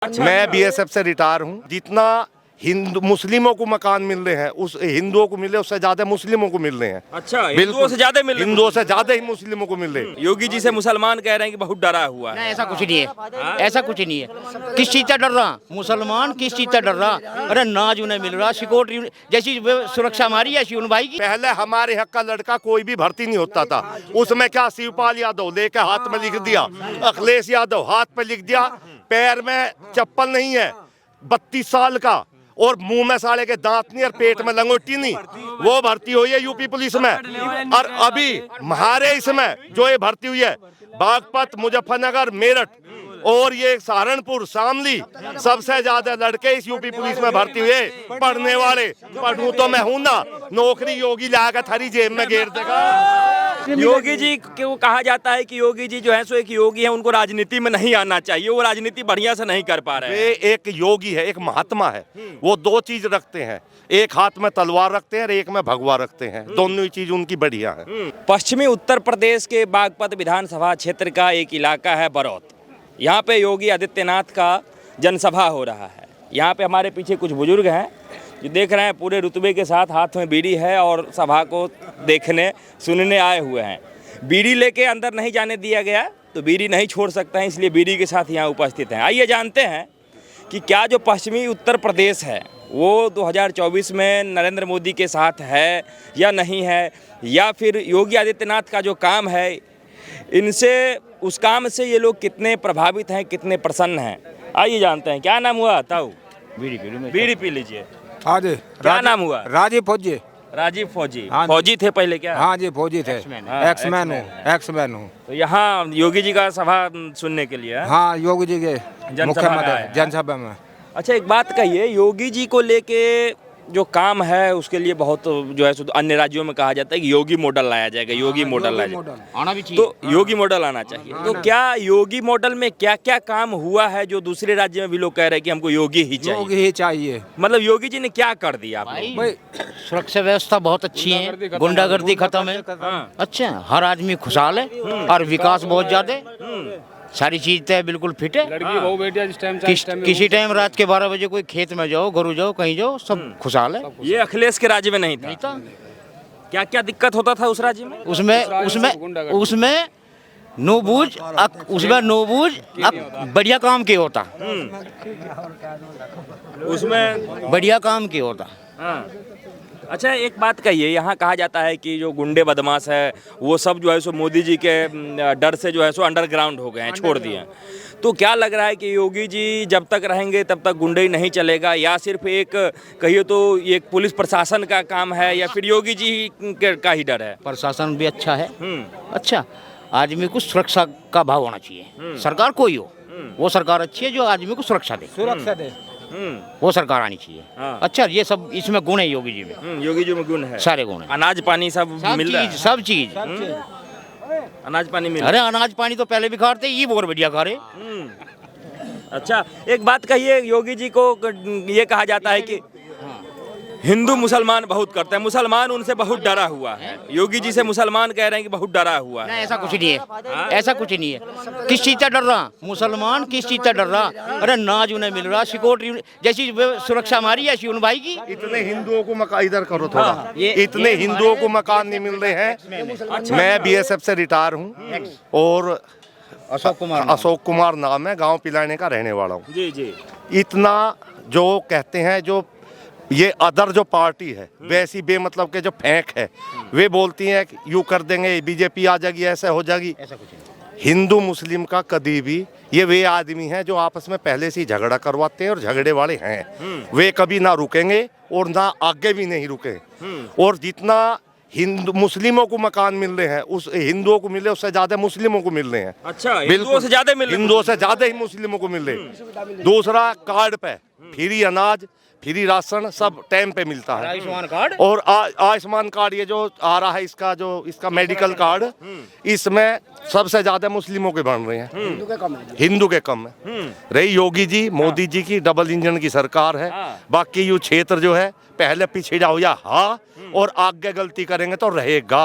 मैं बीएसएफ से रिटायर हूँ। जितना हिंदू मुस्लिमों को मकान मिल रहे हैं उस हिंदुओं को मिल रहे उससे ज्यादा मुस्लिमों को मिल रहे हैं। अच्छा, हिंदुओं से ज्यादा मिल रहे हैं? हिंदुओं से ज्यादा ही मुस्लिमों को मिल रहे हैं। योगी जी से मुसलमान कह रहे हैं कि बहुत डरा हुआ है। नहीं, ऐसा कुछ नहीं है, ऐसा कुछ नहीं है। किस चीज से डर रहा मुसलमान, किस चीज से डर रहा? अरे नाज उन्हें मिल रहा, सिक्योरिटी जैसी सुरक्षा हमारी ऐसी उन भाई की। पहले हमारे हक का लड़का कोई भी भर्ती नहीं होता था, उसमें क्या शिवपाल यादव लेके हाथ में लिख दिया, अखिलेश यादव हाथ में लिख दिया, पैर में चप्पल नहीं है, 32 साल का और मुंह में साले के दांत नहीं और पेट में लंगोटी नहीं, वो भर्ती हुई है यूपी पुलिस में। और अभी हमारे इसमें जो ये भर्ती हुई है बागपत, मुजफ्फरनगर, मेरठ और ये सहारनपुर, शामली, सबसे ज्यादा लड़के इस यूपी पुलिस में भर्ती हुए पढ़ने वाले। पढ़ूं तो मैं हूं ना, नौकरी योगी लाकर थारी जेब में घेर देगा। योगी जी को कहा जाता है कि योगी जी जो है सो एक योगी है, उनको राजनीति में नहीं आना चाहिए, वो राजनीति बढ़िया से नहीं कर पा रहे हैं। वे एक योगी है, एक महात्मा है, वो दो चीज रखते हैं, एक हाथ में तलवार रखते हैं और एक में भगवा रखते हैं, दोनों ही चीज उनकी बढ़िया है। पश्चिमी उत्तर प्रदेश के बागपत विधानसभा क्षेत्र का एक इलाका है बरौत। यहाँ पे योगी आदित्यनाथ का जनसभा हो रहा है। यहाँ पे हमारे पीछे कुछ बुजुर्ग हैं जो देख रहे हैं, पूरे रुतबे के साथ हाथ में बीड़ी है और सभा को देखने सुनने आए हुए हैं। बीड़ी लेके अंदर नहीं जाने दिया गया, तो बीड़ी नहीं छोड़ सकते हैं, इसलिए बीड़ी के साथ यहाँ उपस्थित हैं। आइए जानते हैं कि क्या जो पश्चिमी उत्तर प्रदेश है वो 2024 में नरेंद्र मोदी के साथ है या नहीं है, या फिर योगी आदित्यनाथ का जो काम है इनसे, उस काम से ये लोग कितने प्रभावित हैं, कितने प्रसन्न हैं। आइए जानते हैं। क्या नाम हुआ ताऊ? बीड़ी पी लीजिए। हाँ जी। क्या नाम हुआ? राजीव फौजी। राजीव फौजी। हाँ जी। फौजी थे पहले क्या? हाँ जी, फौजी थे। एक्समैन हूँ। तो यहाँ योगी जी का सभा सुनने के लिए? हाँ, योगी जी के मुख्यमंत्री जनसभा में। अच्छा, एक बात कहिए, योगी जी को लेके जो काम है उसके लिए बहुत जो है अन्य राज्यों में कहा जाता है कि योगी मॉडल लाया जाएगा, योगी मॉडल लाया जाएगा, आना भी चाहिए। तो योगी मॉडल आना चाहिए। तो क्या योगी मॉडल में क्या क्या काम हुआ है जो दूसरे राज्य में भी लोग कह रहे हैं कि हमको योगी ही चाहिए? योगी ही चाहिए। मतलब योगी जी ने क्या कर दिया? भाई सुरक्षा व्यवस्था बहुत अच्छी है, गुंडागर्दी खत्म है। अच्छा, हर आदमी खुशहाल है और विकास बहुत ज्यादा, सारी चीज तय बिल्कुल फिट है। किसी टाइम रात के 12 बजे कोई खेत में जाओ, घरू जाओ, कहीं जाओ, सब खुशहाल है। ये अखिलेश के राज्य में नहीं था। क्या क्या दिक्कत होता था उस राज्य में? उसमें नोबूझ, उसमें नोबूझ बढ़िया काम के होता, उसमें बढ़िया काम के होता। हाँ। अच्छा, एक बात कहिए, यहाँ कहा जाता है कि जो गुंडे बदमाश है वो सब जो है सो मोदी जी के डर से जो है सो अंडरग्राउंड हो गए हैं, छोड़ दिए हैं। तो क्या लग रहा है कि योगी जी जब तक रहेंगे तब तक गुंडे ही नहीं चलेगा, या सिर्फ एक कहिए तो एक पुलिस प्रशासन का काम है, या फिर योगी जी का ही डर है? प्रशासन भी अच्छा है। अच्छा, आदमी को सुरक्षा का भाव होना चाहिए। सरकार कोई हो, वो सरकार अच्छी है जो आदमी को सुरक्षा दे, वो सरकार आनी चाहिए। हाँ। अच्छा, ये सब इसमें गुण है योगी जी में। योगी जी में गुण है, सारे गुण है। अनाज पानी सब मिल रहा है? सब चीज अनाज पानी मिल अरे अनाज पानी तो पहले भी खाते, ये बहुत बढ़िया खा रहे। अच्छा, एक बात कहिए, योगी जी को ये कहा जाता है कि हिंदू मुसलमान बहुत करते हैं, मुसलमान उनसे बहुत डरा हुआ है। योगी जी से मुसलमान कह रहे हैं कि बहुत डरा हुआ है। नहीं, ऐसा कुछ नहीं है, ऐसा कुछ नहीं है। किस चीज से डर रहा मुसलमान, किस चीज से डर रहा? अरे नाज उन्हें मिल रहा, सिक्योरिटी जैसी सुरक्षा हमारी ऐसी उन भाई की। इतने हिंदुओं को मकान इधर करो थोड़ा, इतने हिंदुओं को मकान नहीं मिल रहे हैं। मैं बीएसएफ से रिटायर हूँ और अशोक कुमार नाम है, गांव पिलाने का रहने वाला हूँ। जी जी। इतना जो कहते हैं, जो ये अदर जो पार्टी है वैसी बेमतलब के जो फेंक है, वे बोलती हैं कि यूँ कर देंगे, बीजेपी आ जाएगी, ऐसे हो जाएगी। हिंदू मुस्लिम का कभी भी, ये वे आदमी हैं जो आपस में पहले से ही झगड़ा करवाते हैं और झगड़े वाले हैं, वे कभी ना रुकेंगे और ना आगे भी नहीं रुके। और जितना हिंदू मुस्लिमों को मकान मिल रहे हैं उस हिंदुओं को मिल रहे उससे ज्यादा मुस्लिमों को मिल रहे हैं। अच्छा, हिंदुओं से ज्यादा मिल रहे हैं? हिंदुओं से ज्यादा ही मुस्लिमों को मिल रहे। दूसरा, कार्ड पे फ्री अनाज, फ्री राशन सब टाइम पे मिलता है। आयुष्मान कार्ड और आयुष्मान कार्ड ये जो आ रहा है, इसका मेडिकल कार्ड, इसमें सबसे ज्यादा मुस्लिमों के बन रहे हैं, हिंदू के कम है। रही योगी जी मोदी जी की डबल इंजन की सरकार है। बाकी यू क्षेत्र जो है पहले पिछड़ा हो या और आगे गलती करेंगे तो रहेगा।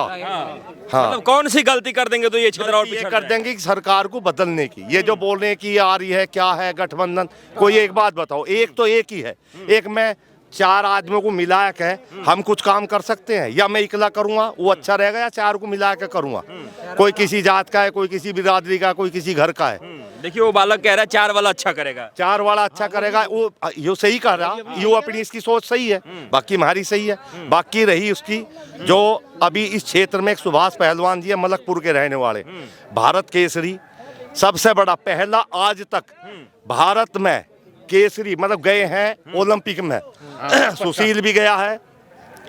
हाँ, मतलब कौन सी गलती कर देंगे तो ये क्षेत्र और ये पिछड़ कर देंगे कि सरकार को बदलने की। ये जो बोल रहे हैं कि ये आ रही है, क्या है गठबंधन, कोई एक बात बताओ, एक तो एक ही है। एक में 4 आदमियों को मिला के हम कुछ काम कर सकते हैं, या मैं इकला करूंगा वो अच्छा रहेगा, या 4 को मिला के करूंगा। कोई किसी जात का है, कोई किसी बिरादरी का, कोई किसी घर का है। देखिए वो बालक कह रहा है 4 वाला अच्छा करेगा। 4 वाला अच्छा करेगा, वो यो सही कर रहा, यो अपनी इसकी सोच सही है, बाकी हमारी सही है। बाकी रही उसकी जो अभी इस क्षेत्र में एक सुभाष पहलवान जी है, मलकपुर के रहने वाले, भारत केसरी सबसे बड़ा पहला आज तक भारत में केसरी, मतलब गए हैं ओलंपिक में। सुशील भी गया है,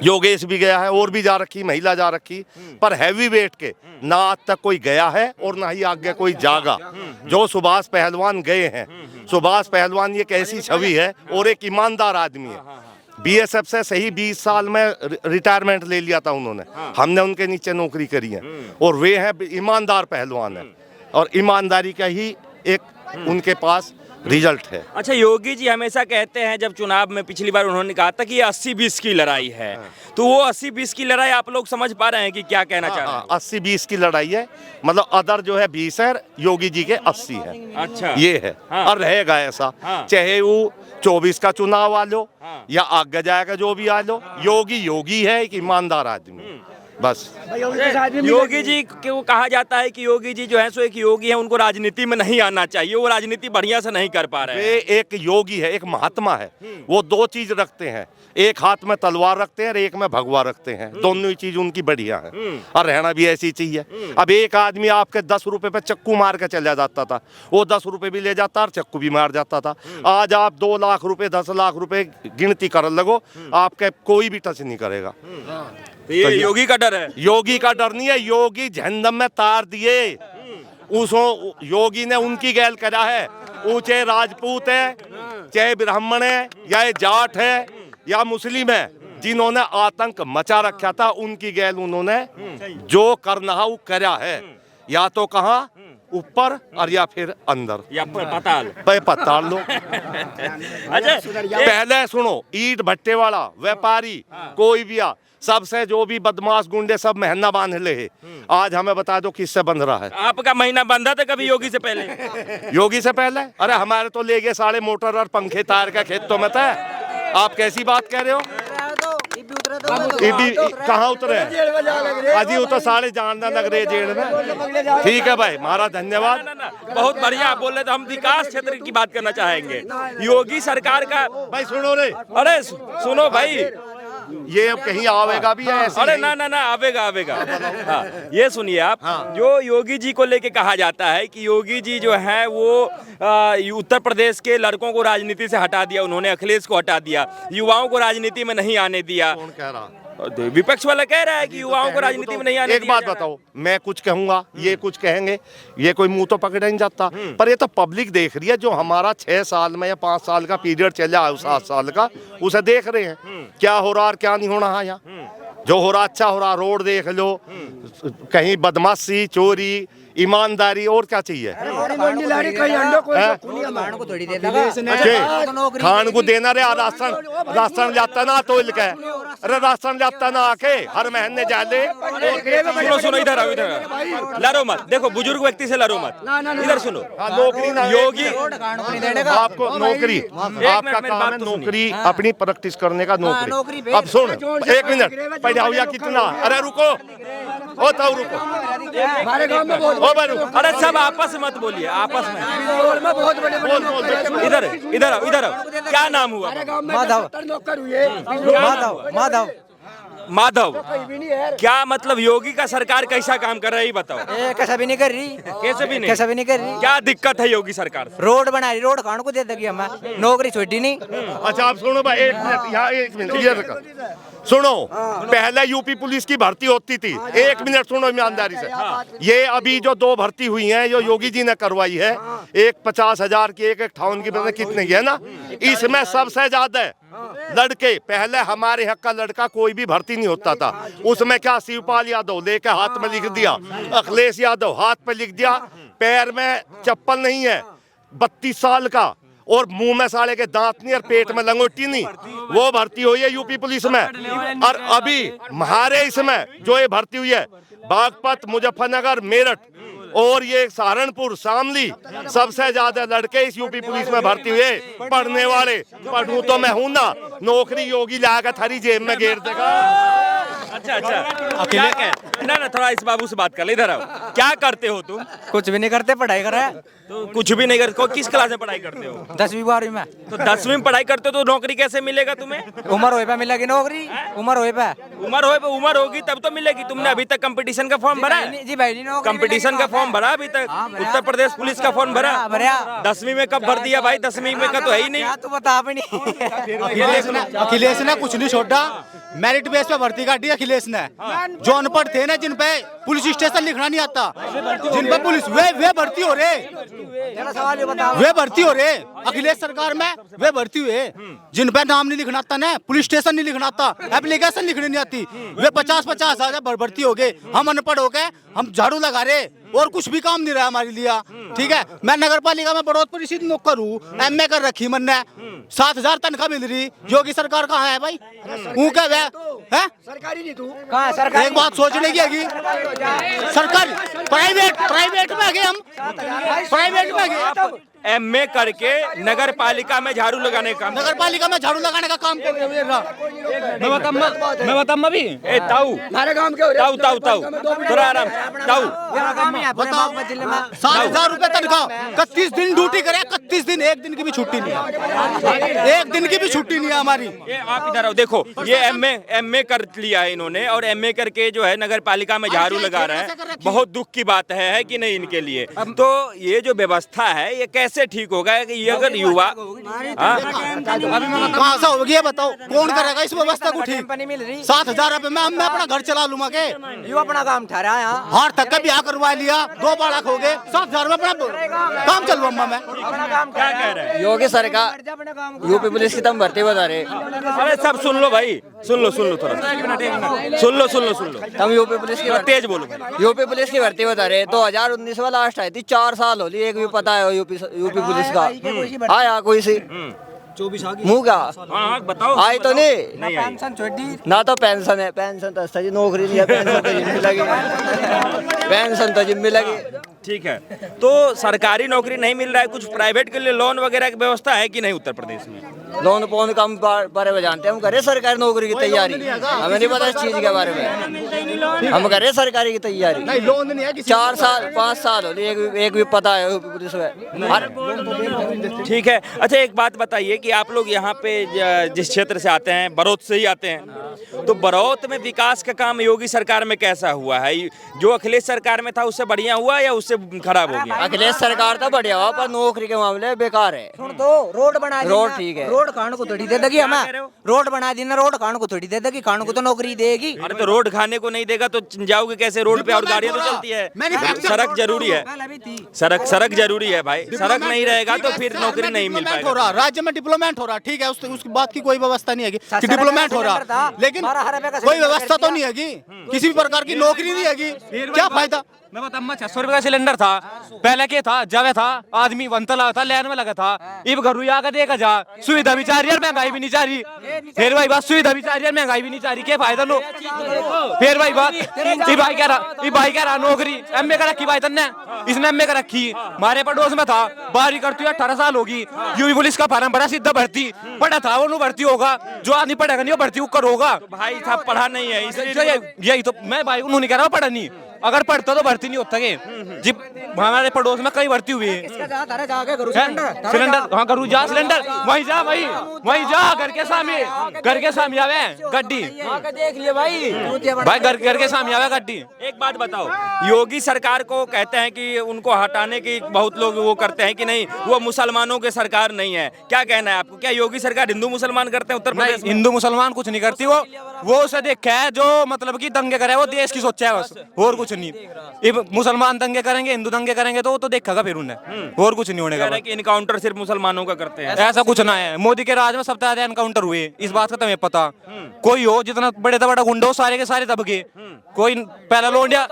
योगेश भी गया है, और भी जा रखी, महिला जा रखी, पर हैवी वेट के ना आज तक कोई गया है और ना ही आगे कोई जागा। जो सुभाष पहलवान गए हैं, सुभाष पहलवान ये कैसी छवि है, और एक ईमानदार आदमी है। बीएसएफ से सही 20 साल में रिटायरमेंट ले लिया था उन्होंने, हमने उनके नीचे नौकरी करी है, और वे हैं ईमानदार पहलवान है, और ईमानदारी का ही एक उनके पास रिजल्ट है। अच्छा, योगी जी हमेशा कहते हैं, जब चुनाव में पिछली बार उन्होंने कहा था कि ये 80-20 की लड़ाई है, तो वो 80-20 की लड़ाई आप लोग समझ पा रहे हैं कि क्या कहना चाह रहे हैं? 80-20 की लड़ाई है, मतलब अदर जो है 20 है, योगी जी के 80 है। अच्छा, ये है। और रहेगा ऐसा, चाहे वो 24 का चुनाव आ लो या आगे जाएगा जो भी आ लो, योगी योगी है, एक ईमानदार आदमी, बस। योगी जी को कहा जाता है कि योगी जी जो है सो एक योगी है, उनको राजनीति में नहीं आना चाहिए, वो राजनीति बढ़िया से नहीं कर पा रहे हैं। वे एक योगी है, एक महात्मा है, वो 2 चीज रखते हैं, एक हाथ में तलवार रखते हैं और एक में भगवा रखते हैं, दोनों ही चीज उनकी बढ़िया है, और रहना भी ऐसी चाहिए। अब एक आदमी आपके 10 रुपए पे चक्कू मार के चला जाता था, वो 10 रुपए भी ले जाता और चक्कू भी मार जाता था। आज आप 2 लाख रुपए 10 लाख रुपए गिनती कर लगो, आपके कोई भी टच नहीं करेगा। तो ये योगी का डर है। योगी का डर नहीं है, योगी जहन्नम में तार दिए, उसो योगी ने उनकी गैल करा है। वो चाहे राजपूत है, चाहे ब्राह्मण है, या ये जाट है या मुस्लिम है, जिन्होंने आतंक मचा रखा था, उनकी गैल उन्होंने जो करना है वो करा है, या तो कहाँ ऊपर और या फिर अंदर, या पताल पताल लो। अच्छा, पहले सुनो, ईट भट्टे वाला व्यापारी कोई भी आ, सबसे जो भी बदमाश गुंडे सब महीना बांध ले है। आज हमें बता दो किससे बंध रहा है? आपका महीना बंधा था कभी योगी से पहले? योगी से पहले? अरे हमारे तो ले गए सारे मोटर और पंखे तार का खेतों में था। आप कैसी बात कह रहे हो? कहाँ उतरे? अजी उतर सारे जानना लग रहे जेल में। ठीक है भाई, हमारा धन्यवाद। बहुत बढ़िया आप बोल रहे थे, हम विकास क्षेत्र की बात करना चाहेंगे। योगी सरकार का भाई सुनो रे, अरे सुनो भाई, ये अब कहीं आवेगा भी है ऐसे? अरे ना ना ना, आवेगा आवेगा। हाँ, ये सुनिए आप, जो योगी जी को लेके कहा जाता है कि योगी जी जो है वो उत्तर प्रदेश के लड़कों को राजनीति से हटा दिया उन्होंने, अखिलेश को हटा दिया, युवाओं को राजनीति में नहीं आने दिया। कौन कह रहा? विपक्ष वाला कह रहा है कि युवाओं को राजनीति में नहीं आने दिया। एक बात बताओ, मैं कुछ कहूंगा, ये कुछ कहेंगे, ये कोई मुंह तो पकड़ नहीं जाता, पर ये तो पब्लिक देख रही है। जो हमारा 6 साल में या 5 साल का पीरियड चला है, 7 साल का, उसे देख रहे हैं क्या हो रहा और क्या नहीं हो रहा। यहाँ जो हो रहा अच्छा हो रहा, रोड देख लो, कहीं बदमाशी, चोरी, ईमानदारी, और क्या चाहिए? खान को देना रे, राशन जाता ना तो अरे राशन जाता ना आके हर महीने जाले। सुनो सुनो, इधर आओ, इधर आओ, लड़ो मत, देखो बुजुर्ग व्यक्ति से लड़ो मत, इधर सुनो। नौकरी ना योगी आपको नौकरी, आपका काम है नौकरी, अपनी प्रैक्टिस करने का नौकरी। अब सुन, 1 मिनट पढ़ाओ या कितना? अरे रुको, ओ तो रुको, ओ भाई रुको। अरे सब आपस में मत बोलिए, आपस में इधर इधर आओ, इधर आओ। क्या नाम हुआ? माधव। माधव, क्या मतलब योगी का सरकार कैसा काम कर रही बताओ? कैसा भी नहीं कर रही, कैसे भी नहीं? कैसा भी नहीं कर रही। क्या दिक्कत है योगी सरकार से? रोड बना रही, रोड कौन को दे देगी हमें, नौकरी छोटी नहीं। अच्छा आप सुनो भाई, एक मिनट यहाँ, एक मिनट ये रखो। सुनो, पहले यूपी पुलिस की भर्ती होती थी, एक मिनट सुनो ईमानदारी से। ये अभी जो 2 भर्ती हुई हैं जो योगी जी ने करवाई है, एक 50,000 की, एक 58 की, पता कितने की है ना, इसमें सबसे ज्यादा लड़के, पहले हमारे हक का लड़का कोई भी भर्ती नहीं होता था, उसमें क्या शिवपाल यादव लेके हाथ में लिख दिया, अखिलेश यादव हाथ पे लिख दिया, पैर में चप्पल नहीं है, 32 साल का, और मुंह में साले के दांत नहीं और पेट में लंगोटी नहीं, वो भर्ती हुई है यूपी पुलिस में। और अभी हमारे इसमें जो ये भर्ती हुई है, बागपत, मुजफ्फरनगर, मेरठ और ये सहारनपुर, शामली, सबसे ज्यादा लड़के इस यूपी पुलिस में भर्ती हुए पढ़ने वाले। पढ़ूं तो मैं हूं ना, नौकरी योगी लाकर थारी जेब में घेर देगा। अच्छा, क्या ना थोड़ा इस बाबू से बात कर ले, इधर आओ। क्या करते हो तुम? कुछ भी नहीं करते, पढ़ाई कर रहे हैं। तो कुछ भी नहीं करते? किस क्लास में पढ़ाई करते हो? 10वीं 12वीं में। तो 10वीं में पढ़ाई करते हो तो नौकरी कैसे मिलेगा तुम्हें? उम्र होए पे मिलेगी नौकरी, उम्र होए पे। उम्र होगी तब तो मिलेगी। तुमने अभी तक कंपटीशन का फॉर्म भरा है? जी भाई, नौकरी कंपटीशन का फॉर्म भरा अभी तक? उत्तर प्रदेश पुलिस का फॉर्म भरा? 10वीं में कब भर दिया भाई? 10वीं में का तो है ही नहीं। तो बता भी नहीं। अखिलेश ने कुछ नहीं छोड़ा, मेरिट बेस पे भर्ती काटी अखिलेश ने। जो अनपढ़ थे ना, जिन पे पुलिस स्टेशन लिखना नहीं आता, जिन पे पुलिस वे भर्ती हो रहे, वे भर्ती हो रहे अखिलेश सरकार में, वे भर्ती हुए। जिन पे नाम नहीं लिखना आता ना, पुलिस स्टेशन नहीं लिखना आता, एप्लीकेशन लिखनी नहीं आती, वे 50-50 हजार भर्ती हो गए। हम अनपढ़ हो गए, हम झाड़ू लगा रहे और कुछ भी काम नहीं रहा हमारे लिए। ठीक है, मैं नगर पालिका में बड़ौत परिषद नौकर हूँ, MA कर रखी मैंने, 7,000 तनख्वाह मिल रही। योगी सरकार कहाँ है भाई? वो क्या है? सरकारी नहीं तू कहाँ? सरकारी एक बात सोचने की है, सरकारी प्राइवेट में गए, हम प्राइवेट में गए। MA करके नगर पालिका में झाड़ू लगाने का नगर पालिका में झाड़ू लगाने का काम कर रहे हैं। मैं बताऊं अभी? ए ताऊ, हमारे गांव के ताऊ थोड़ा आराम। ताऊ बताओ, 7,000 रुपए तनख्वाह, 31 दिन ड्यूटी करे, 31 दिन, एक दिन की भी छुट्टी नहीं है, एक दिन की भी छुट्टी नहीं है हमारी। ये आप इधर आओ, देखो ये MA कर लिया है इन्होंने, और MA करके जो है नगर पालिका में झाड़ू लगा रहे हैं। बहुत दुख की बात है कि नहीं इनके लिए। तो ये जो व्यवस्था है ये कैसे ठीक होगा कि ये अगर युवा कहाँ से होगी बताओ? कौन करेगा इस व्यवस्था को ठीक? 7,000 रुपए में मैं अपना घर चला लूंगा के? यू अपना काम ठहरा है। हार तक का ब्याह करवा लिया, 2 बालक हो गए, 7,000 में अपना काम चलवाऊंगा मैं। क्या कह रहे हैं? योगी सरकार यूपी पुलिस की तुम भर्ती बता रहे। अरे सब सुन लो भाई, सुन लो थोड़ा, सुन लो। तुम यूपी पुलिस की तेज बोलो। यूपी पुलिस की भर्ती बता रहे। 2019 में लास्ट आई थी, 4 साल हो ली, एक भी पता है यूपी पुलिस का आया कोई सी? 24 मुँह का हाँ बताओ। आई तो नहीं पेंशन छोटी ना, तो पेंशन है, पेंशन तो सही, नौकरी नहीं है, पेंशन तो जिम्मे लगी, पेंशन तो जिम्मे लगी। ठीक है, तो सरकारी नौकरी नहीं मिल रहा है, कुछ प्राइवेट के लिए लोन वगैरह की व्यवस्था है कि नहीं उत्तर प्रदेश में? लोन पोन का हम बारे में जानते हैं, हम करे सरकारी नौकरी की तैयारी, हमें नहीं पता इस चीज के बारे में, हम करे सरकारी की तैयारी। नहीं, लोन नहीं है, 4 साल 5 साल हो गए, एक भी पता है यूपी पुलिस में। ठीक है, अच्छा एक बात बताइए कि आप लोग यहाँ पे जिस क्षेत्र से आते हैं, बरौत से ही आते हैं, तो बरौत में विकास का काम योगी सरकार में कैसा हुआ है? जो अखिलेश सरकार में था उससे बढ़िया हुआ या उससे खराब हो गया? अखिलेश सरकार तो बढ़िया हुआ, पर नौकरी के मामले बेकार है। तो रोड बना दी, रोड ठीक है, रोड कान को थोड़ी दे देगी हमें, रोड बना दी ना, रोड कान को थोड़ी दे देगी, कान को तो नौकरी देगी। अरे तो रोड खाने को नहीं देगा तो जाओगे कैसे रोड पे? और गाड़ियां तो चलती है, सड़क जरूरी है, सड़क जरूरी है भाई, सड़क नहीं रहेगा तो फिर नौकरी नहीं मिल पाएगा। हो रहा राज्य में डिप्लोमेंट हो रहा, ठीक है, उसकी बात की कोई व्यवस्था नहीं है कि डिप्लोमेंट हो रहा, लेकिन कोई व्यवस्था तो नहीं है, किसी भी प्रकार की नौकरी नहीं है, क्या फायदा? मैं बताऊँ, 600 रुपए का सिलेंडर था पहले, के था जावे था आदमी बनता लगा था, लाइन में लगा था, इब घर आकर देखा जा, सुविधा भी चाह रही है, महंगाई भी नहीं चाह रही। फिर भाई बात, सुविधा भी चाह रही है, महंगाई भी नहीं चाह रही, क्या फायदा लो? फिर भाई बात, ये भाई कह रहा नौकरी MA का रखी भाई तन्ने, इसने MA का रखी, हमारे पड़ोस में था, बारी करती हुई 18 साल होगी, यूपी पुलिस का फार्म भरा, सीधा भर्ती, पढ़ा था वो भर्ती होगा, जो आदमी पढ़ेगा नहीं वो भर्ती ऊपर होगा। भाई साहब पढ़ा नहीं है इसलिए यही तो मैं भाई उन्होंने कह रहा हूँ, पढ़ा नहीं, अगर पढ़ता तो भर्ती नहीं होता के जी। हमारे पड़ोस में कई भर्ती हुई है। सिलेंडर हाँ करूँ जा सिलेंडर वहीं जा वहीं जा घर के सामने आवे गड्डी देख लिए भाई घर के सामने आवे गड्डी। एक बात बताओ, योगी सरकार को कहते हैं कि उनको हटाने की बहुत लोग वो करते हैं कि नहीं वो मुसलमानों की सरकार नहीं है, क्या कहना है आपको? क्या योगी सरकार हिंदू मुसलमान करते हैं उत्तर प्रदेश में? हिंदू मुसलमान कुछ नहीं करती, वो उसे देखा है जो मतलब कि दंगे करे, वो देश की सोचा है बस, और कुछ नहीं। अब मुसलमान दंगे करेंगे, हिंदू दंगे करेंगे तो वो तो देखेगा फिर उन्हें, और कुछ नहीं होने का। इनकाउंटर सिर्फ मुसलमानों का करते हैं, ऐसा कुछ ना है। मोदी के राज में सबसे ज्यादा एनकाउंटर हुए, इस बात का तुम्हें पता? कोई हो जितना बड़े से बड़ा गुंडा हो, सारे के सारे दबके। कोई पहला लोंडिया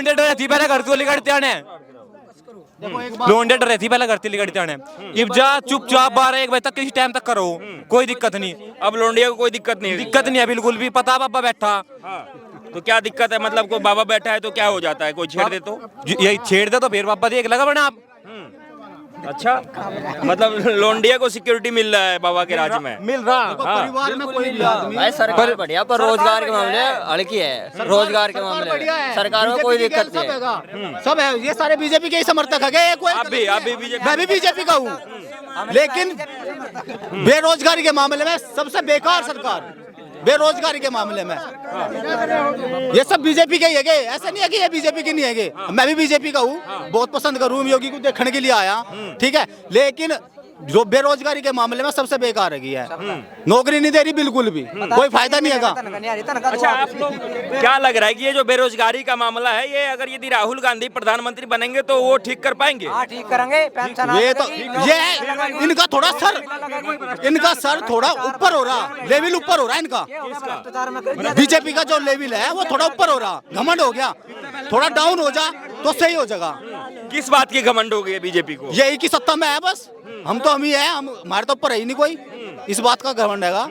डरती पहले करती वाली करते आने, लोंडिया डरती पहले करती वाली करते आने। अब जा चुपचाप 12-1 बजे तक किसी टाइम तक करो, कोई दिक्कत नहीं। अब लोंडिया को कोई दिक्कत नहीं है बिल्कुल भी। पता बाबा बैठा तो क्या दिक्कत है? मतलब कोई बाबा बैठा है तो क्या हो जाता है? कोई छेड़ दे तो यही छेड़ दे तो फिर बाबा देख लगा बना आप। अच्छा, मतलब लोंडिया को सिक्योरिटी मिल रहा है बाबा के राज्य में? मिल रहा। परिवार में कोई भी आदमी भाई सरकार बढ़िया, पर रोजगार के मामले हल्की है। रोजगार के मामले सरकार में कोई दिक्कत नहीं है। सब है, ये सारे बीजेपी के ही समर्थक है। आप भी बीजेपी? मैं भी बीजेपी का हूँ, लेकिन बेरोजगारी के मामले में सबसे बेकार सरकार, बेरोजगारी के मामले में ये सब बीजेपी के ही है। ऐसा नहीं है कि ये बीजेपी की नहीं है। मैं भी बीजेपी का हूँ, बहुत पसंद करूँ, योगी को देखने के लिए आया, ठीक है। लेकिन जो बेरोजगारी के मामले में सबसे बेकार है, नौकरी नहीं दे रही बिल्कुल भी, कोई फायदा नहीं है। अच्छा, आप लोग क्या लग रहा है कि ये जो बेरोजगारी का मामला है, ये अगर यदि राहुल गांधी प्रधानमंत्री बनेंगे तो वो ठीक कर पाएंगे? ठीक करेंगे। ये तो ये इनका सर थोड़ा ऊपर हो रहा, लेवल ऊपर हो रहा है इनका। बीजेपी का जो लेवल है वो थोड़ा ऊपर हो रहा, घमंड हो गया, थोड़ा डाउन हो जा तो सही हो जाएगा। किस बात की घमंड हो गई बीजेपी को? यही की सत्ता में है बस, हम तो हम ही है, हमारे तो ऊपर है ही नहीं कोई, इस बात का घमंड हैगा।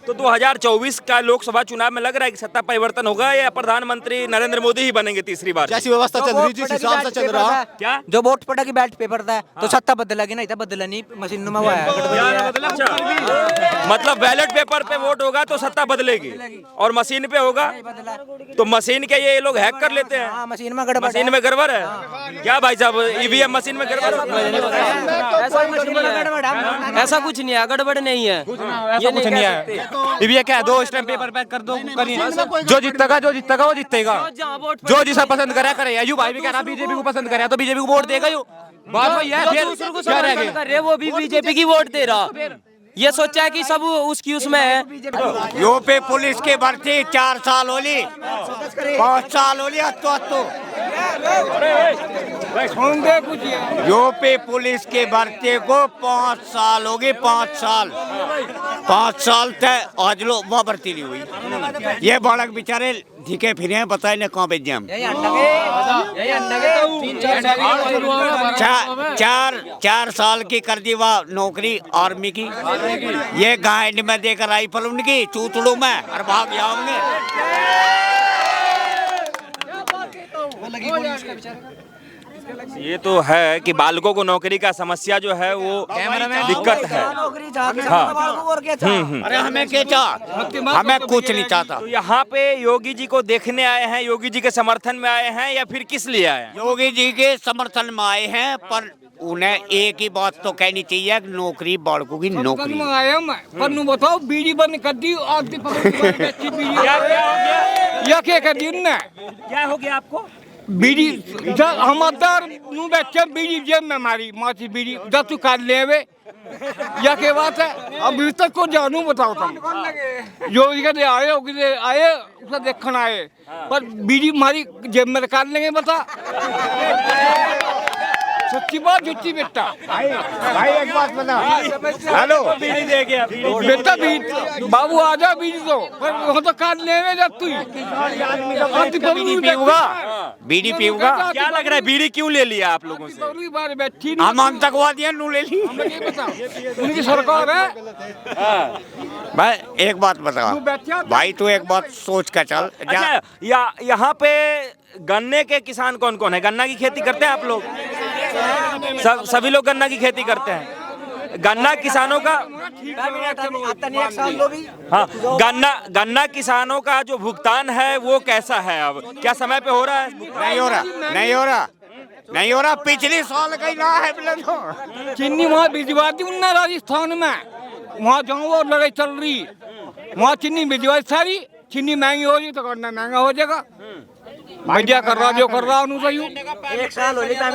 तो 2024 का लोकसभा चुनाव में लग रहा है कि सत्ता परिवर्तन होगा या प्रधानमंत्री नरेंद्र मोदी ही बनेंगे तीसरी बार? जैसी व्यवस्था चल रही जिस हिसाब से चल रहा, क्या जो वोट पड़ेगी बैलेट पेपर था तो सत्ता बदलेगी, नहीं था बदला नहीं, मशीन में हुआ है। मतलब बैलेट पेपर पे वोट होगा तो सत्ता बदलेगी और मशीन पे होगा तो मशीन के ये लोग हैक कर लेते हैं। मशीन में गड़बड़, मशीन में गड़बड़ है क्या भाई साहब? ईवीएम मशीन में गड़बड़? ऐसा कुछ नहीं है, गड़बड़ नहीं है, ऐसा कुछ नहीं है। ये क्या है, 2 स्टैम्प पेपर पैक कर दो, जो जीतेगा वो जीतेगा, जो जिसे पसंद करे। यू भाई भी कह रहा बीजेपी को पसंद करे तो बीजेपी को वोट देगा। यू बात वही है, फिर क्या रह गया? वो भी बीजेपी की वोट दे रहा, ये सोचा है कि सब उसकी उसमें है। यूपी पुलिस की भर्ती 4 साल होली, 5 साल होली, यूपी पुलिस की भर्ती को 5 साल होगी, 5 साल तक आज लोग वहाँ भर्ती नहीं हुई। ये बालक बेचारे धिके फिरे हैं, बताए ना कहाँ भेजे हम। 4 साल की कर दी वह नौकरी आर्मी की, ये गांड में देकर राइफल उनकी चूतड़ू में और भाग जाओगे। ये तो है कि बालकों को नौकरी का समस्या जो है वो दिक्कत है। अरे हमें क्या चाह, हमें कुछ नहीं चाहता। तो यहाँ पे योगी जी को देखने आए हैं, योगी जी के समर्थन में आए हैं या फिर किस लिए आए हैं? योगी जी के समर्थन में आए हैं, पर उन्हें एक ही बात तो कहनी चाहिए, नौकरी बालकों की नौकरी। पर बताओ बीड़ी बंद कर दी, क्या कर दी उनने? क्या हो गया आपको? बीड़ी हम बैठे बीड़ी जेब में मारी माची बीड़ी 10 कर ले या के बात है। अभी तक को जानू बताओ तुम, जो आए उसे देखने आए, पर बीड़ी मारी जेब में कर लेंगे बता। सच्ची बात झूठी बेटा। भाई एक बात बता, हेलो बीड़ी दे गया बेटा, बीड़ी बाबू आ जा, बीड़ी दो तो काट ले जा तू। बीड़ी पीऊंगा। क्या लग रहा है बीड़ी क्यों ले लिया आप लोगों से? बैठी हम आतंकवादियों नू ले ली, उनकी सरकार है। भाई एक बात बता भाई, तू एक बात सोच कर चल। अच्छा, यहाँ पे गन्ने के किसान कौन कौन है? गन्ना की खेती करते हैं आप लोग? सभी लोग गन्ना की खेती करते हैं। गन्ना किसानों का हाँ गन्ना किसानों का जो भुगतान है वो कैसा है, अब क्या समय पे हो रहा है? नहीं हो रहा पिछले साल का ही ना है चीनी वहाँ भिजवा दी उन्होंने राजस्थान में, वहाँ जाऊँ और लड़ाई चल रही, वहाँ चीनी भिजवा सारी, चीनी महंगी हो रही तो गन्ना महंगा हो जाएगा। भैया कर रहा जो कर रहा हूँ, एक साल हो गया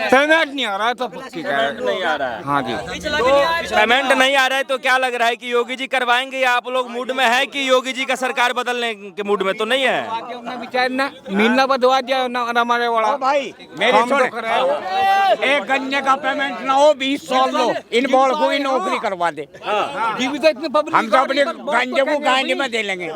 पेमेंट नहीं आ रहा है तो ठीक है, नहीं आ रहा है। हाँ जी तो पेमेंट नहीं आ रहा है तो क्या लग रहा है कि योगी जी करवाएंगे, या आप लोग मूड में है कि योगी जी का सरकार बदलने के मूड में तो नहीं है? विचार ना मीना बदवा दिया ना हमारे वाला भाई मेरे एक गन्ने का पेमेंट ना हो 20 साल लो, इन बॉल को ही नौकरी करवा दे, हम तो अपने गंजे को गांजे में दे लेंगे।